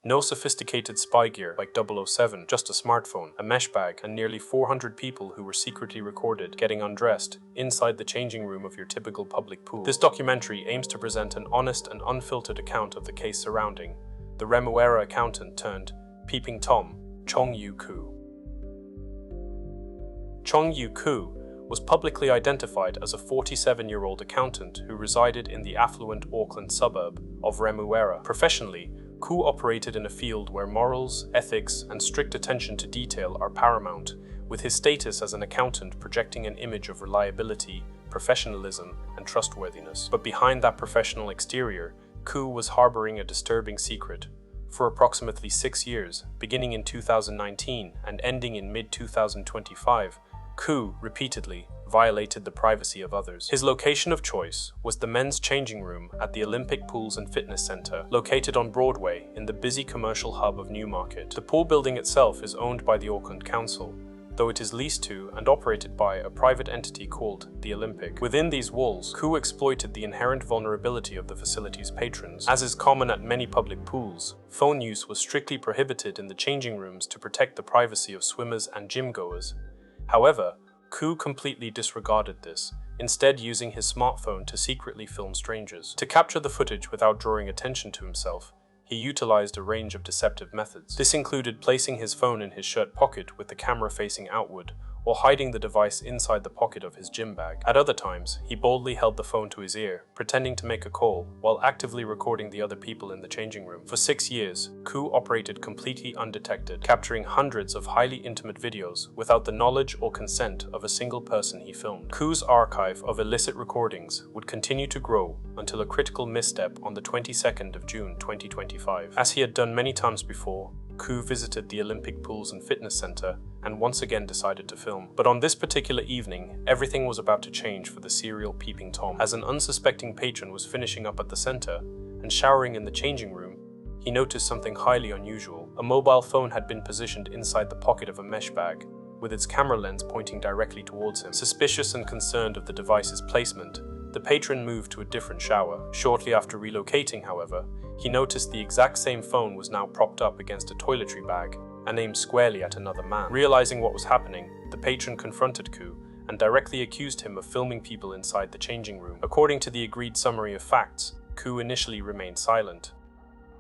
No sophisticated spy gear like 007, just a smartphone, a mesh bag, and nearly 400 people who were secretly recorded getting undressed inside the changing room of your typical public pool. This documentary aims to present an honest and unfiltered account of the case surrounding the Remuera accountant turned peeping Tom, Chong Yew Khoo. Chong Yew Khoo was publicly identified as a 47-year-old accountant who resided in the affluent Auckland suburb of Remuera. Professionally, Khoo operated in a field where morals, ethics, and strict attention to detail are paramount, with his status as an accountant projecting an image of reliability, professionalism, and trustworthiness. But behind that professional exterior, Khoo was harboring a disturbing secret. For approximately 6 years, beginning in 2019 and ending in mid-2025, Khoo repeatedly violated the privacy of others. His location of choice was the men's changing room at the Olympic Pools and Fitness Center, located on Broadway in the busy commercial hub of Newmarket. The pool building itself is owned by the Auckland Council, though it is leased to and operated by a private entity called the Olympic. Within these walls, Khoo exploited the inherent vulnerability of the facility's patrons. As is common at many public pools, phone use was strictly prohibited in the changing rooms to protect the privacy of swimmers and gym goers. However, Khoo completely disregarded this, instead using his smartphone to secretly film strangers. To capture the footage without drawing attention to himself, he utilized a range of deceptive methods. This included placing his phone in his shirt pocket with the camera facing outward, or hiding the device inside the pocket of his gym bag. At other times, he boldly held the phone to his ear, pretending to make a call, while actively recording the other people in the changing room. For 6 years, Khoo operated completely undetected, capturing hundreds of highly intimate videos without the knowledge or consent of a single person he filmed. Khoo's archive of illicit recordings would continue to grow until a critical misstep on the 22nd of June 2025. As he had done many times before, Khoo visited the Olympic Pools and Fitness Center and once again decided to film. But on this particular evening, everything was about to change for the serial peeping Tom. As an unsuspecting patron was finishing up at the center and showering in the changing room, he noticed something highly unusual. A mobile phone had been positioned inside the pocket of a mesh bag, with its camera lens pointing directly towards him. Suspicious and concerned of the device's placement, the patron moved to a different shower. Shortly after relocating, however, he noticed the exact same phone was now propped up against a toiletry bag and aimed squarely at another man. Realizing what was happening, the patron confronted Khoo and directly accused him of filming people inside the changing room. According to the agreed summary of facts, Khoo initially remained silent.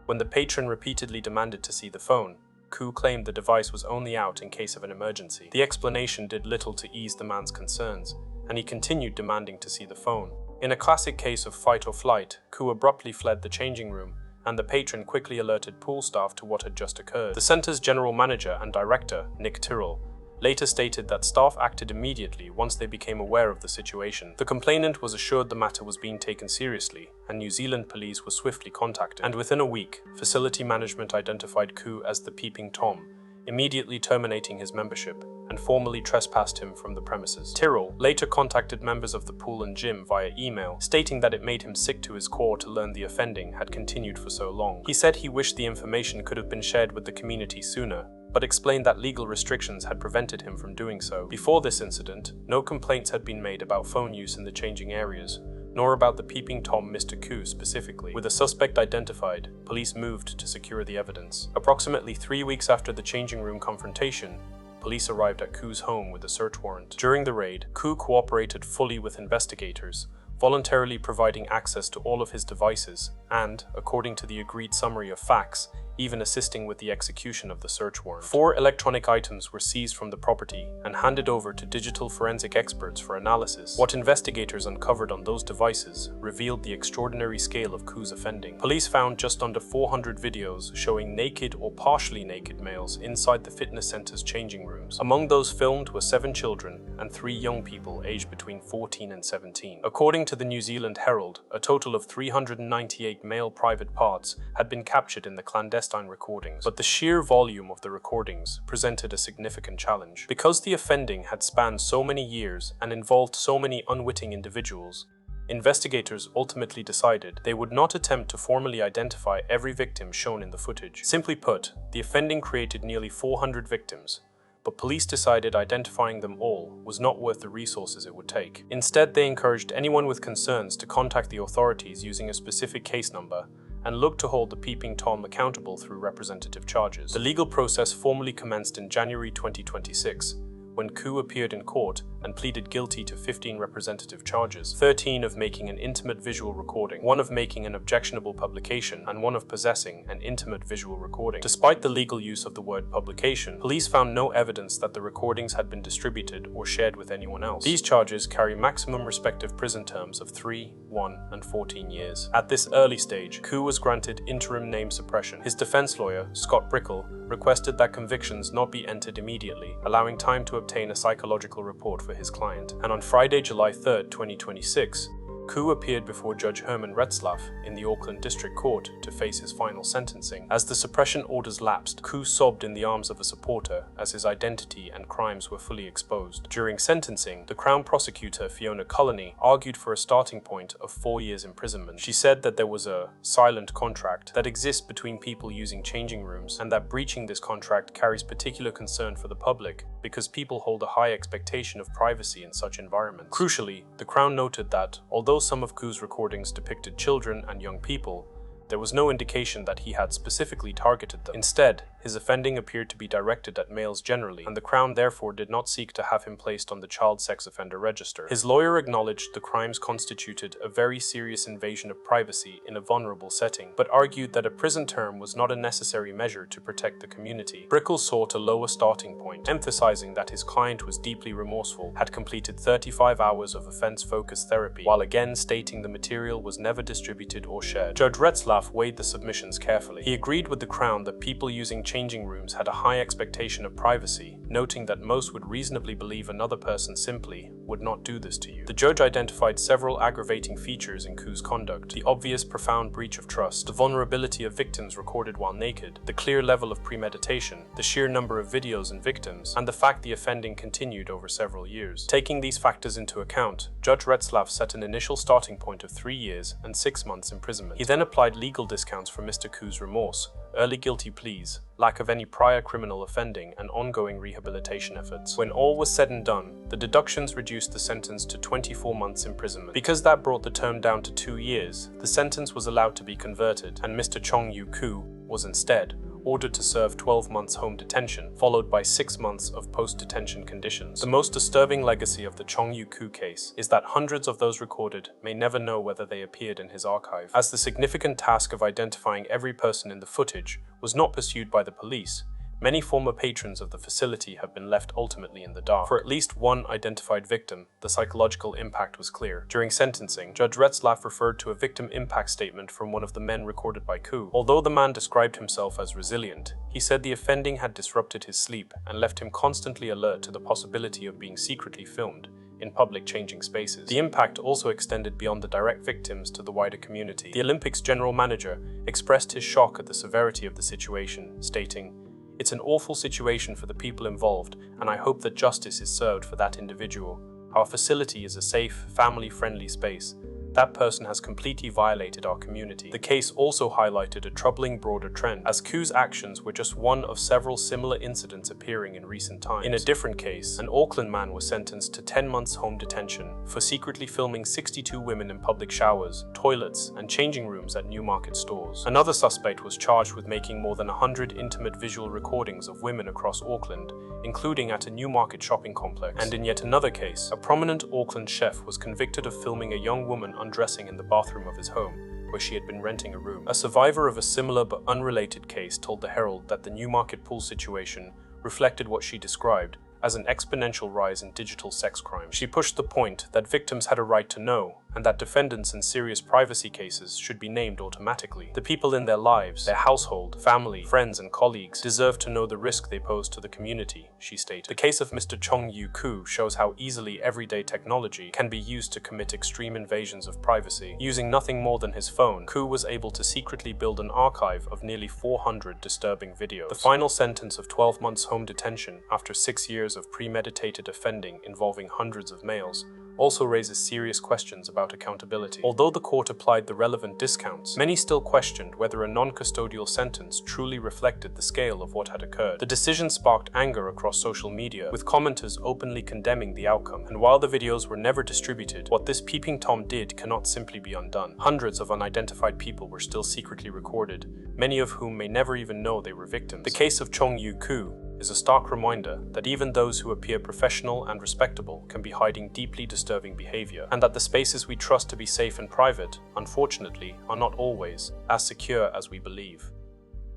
When the patron repeatedly demanded to see the phone, Khoo claimed the device was only out in case of an emergency. The explanation did little to ease the man's concerns, and he continued demanding to see the phone. In a classic case of fight or flight, Khoo abruptly fled the changing room, and the patron quickly alerted pool staff to what had just occurred. The center's general manager and director, Nick Tyrrell, later stated that staff acted immediately once they became aware of the situation. The complainant was assured the matter was being taken seriously, and New Zealand police were swiftly contacted. And within a week, facility management identified Khoo as the peeping Tom, immediately terminating his membership and formally trespassed him from the premises. Tyrrell later contacted members of the pool and gym via email, stating that it made him sick to his core to learn the offending had continued for so long. He said he wished the information could have been shared with the community sooner, but explained that legal restrictions had prevented him from doing so. Before this incident, no complaints had been made about phone use in the changing areas, nor about the peeping Tom Mr. Khoo specifically. With a suspect identified, police moved to secure the evidence. Approximately 3 weeks after the changing room confrontation, police arrived at Khoo's home with a search warrant. During the raid, Khoo cooperated fully with investigators, voluntarily providing access to all of his devices and, according to the agreed summary of facts, even assisting with the execution of the search warrant. 4 electronic items were seized from the property and handed over to digital forensic experts for analysis. What investigators uncovered on those devices revealed the extraordinary scale of Khoo's offending. Police found just under 400 videos showing naked or partially naked males inside the fitness center's changing rooms. Among those filmed were 7 children and 3 young people aged between 14 and 17. According to the New Zealand Herald, a total of 398 male private parts had been captured in the clandestine recordings, but the sheer volume of the recordings presented a significant challenge. Because the offending had spanned so many years and involved so many unwitting individuals, investigators ultimately decided they would not attempt to formally identify every victim shown in the footage. Simply put, the offending created nearly 400 victims, but police decided identifying them all was not worth the resources it would take. Instead, they encouraged anyone with concerns to contact the authorities using a specific case number and looked to hold the Peeping Tom accountable through representative charges. The legal process formally commenced in January 2026, when Khoo appeared in court and pleaded guilty to 15 representative charges, 13 of making an intimate visual recording, 1 of making an objectionable publication, and 1 of possessing an intimate visual recording. Despite the legal use of the word publication, police found no evidence that the recordings had been distributed or shared with anyone else. These charges carry maximum respective prison terms of 3, 1, and 14 years. At this early stage, Khoo was granted interim name suppression. His defense lawyer, Scott Brickell, requested that convictions not be entered immediately, allowing time to obtain a psychological report for his client. And on Friday, July 3, 2026, Khoo appeared before Judge Herman Retzlaff in the Auckland District Court to face his final sentencing. As the suppression orders lapsed, Khoo sobbed in the arms of a supporter as his identity and crimes were fully exposed. During sentencing, the Crown Prosecutor Fiona Culleney argued for a starting point of 4 years imprisonment. She said that there was a silent contract that exists between people using changing rooms, and that breaching this contract carries particular concern for the public because people hold a high expectation of privacy in such environments. Crucially, the Crown noted that, although some of Khoo's recordings depicted children and young people, there was no indication that he had specifically targeted them. Instead, his offending appeared to be directed at males generally, and the Crown therefore did not seek to have him placed on the child sex offender register. His lawyer acknowledged the crimes constituted a very serious invasion of privacy in a vulnerable setting, but argued that a prison term was not a necessary measure to protect the community. Brickell sought a lower starting point, emphasizing that his client was deeply remorseful, had completed 35 hours of offense-focused therapy, while again stating the material was never distributed or shared. Judge Retzlaff weighed the submissions carefully. He agreed with the Crown that people using changing rooms had a high expectation of privacy, noting that most would reasonably believe another person simply would not do this to you. The judge identified several aggravating features in Khoo's conduct: the obvious profound breach of trust, the vulnerability of victims recorded while naked, the clear level of premeditation, the sheer number of videos and victims, and the fact the offending continued over several years. Taking these factors into account, Judge Retzlaff set an initial starting point of 3 years and 6 months imprisonment. He then applied legal discounts for Mr. Khoo's remorse, early guilty pleas, lack of any prior criminal offending, and ongoing rehabilitation efforts. When all was said and done, the deductions reduced the sentence to 24 months imprisonment. Because that brought the term down to 2 years, the sentence was allowed to be converted, and Mr. Chong Yew Khoo was instead ordered to serve 12 months home detention, followed by 6 months of post-detention conditions. The most disturbing legacy of the Chong Yew Khoo case is that hundreds of those recorded may never know whether they appeared in his archive. As the significant task of identifying every person in the footage was not pursued by the police, many former patrons of the facility have been left ultimately in the dark. For at least one identified victim, the psychological impact was clear. During sentencing, Judge Retzlaff referred to a victim impact statement from one of the men recorded by Khoo. Although the man described himself as resilient, he said the offending had disrupted his sleep and left him constantly alert to the possibility of being secretly filmed in public changing spaces. The impact also extended beyond the direct victims to the wider community. The Olympics general manager expressed his shock at the severity of the situation, stating, "It's an awful situation for the people involved, and I hope that justice is served for that individual. Our facility is a safe, family-friendly space. That person has completely violated our community." The case also highlighted a troubling broader trend, as Khoo's actions were just one of several similar incidents appearing in recent times. In a different case, an Auckland man was sentenced to 10 months home detention for secretly filming 62 women in public showers, toilets, and changing rooms at Newmarket stores. Another suspect was charged with making more than 100 intimate visual recordings of women across Auckland, including at a Newmarket shopping complex. And in yet another case, a prominent Auckland chef was convicted of filming a young woman undressing in the bathroom of his home, where she had been renting a room. A survivor of a similar but unrelated case told the Herald that the Newmarket pool situation reflected what she described as an exponential rise in digital sex crime. She pushed the point that victims had a right to know, and that defendants in serious privacy cases should be named automatically. The people in their lives, their household, family, friends, and colleagues deserve to know the risk they pose to the community, she stated. The case of Mr. Chong Yew Khoo shows how easily everyday technology can be used to commit extreme invasions of privacy. Using nothing more than his phone, Khoo was able to secretly build an archive of nearly 400 disturbing videos. The final sentence of 12 months home detention after 6 years of premeditated offending involving hundreds of males also raises serious questions about accountability. Although the court applied the relevant discounts, many still questioned whether a non-custodial sentence truly reflected the scale of what had occurred. The decision sparked anger across social media, with commenters openly condemning the outcome. And while the videos were never distributed, what this peeping Tom did cannot simply be undone. Hundreds of unidentified people were still secretly recorded, many of whom may never even know they were victims. The case of Chong Yew Khoo is a stark reminder that even those who appear professional and respectable can be hiding deeply disturbing behavior, and that the spaces we trust to be safe and private, unfortunately, are not always as secure as we believe.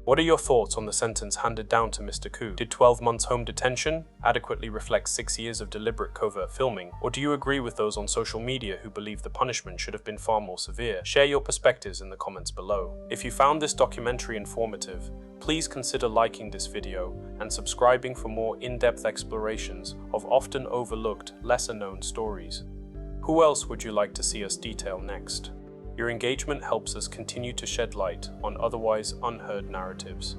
What are your thoughts on the sentence handed down to Mr. Khoo? Did 12 months home detention adequately reflect 6 years of deliberate covert filming? Or do you agree with those on social media who believe the punishment should have been far more severe? Share your perspectives in the comments below. If you found this documentary informative, please consider liking this video and subscribing for more in-depth explorations of often overlooked, lesser-known stories. Who else would you like to see us detail next? Your engagement helps us continue to shed light on otherwise unheard narratives.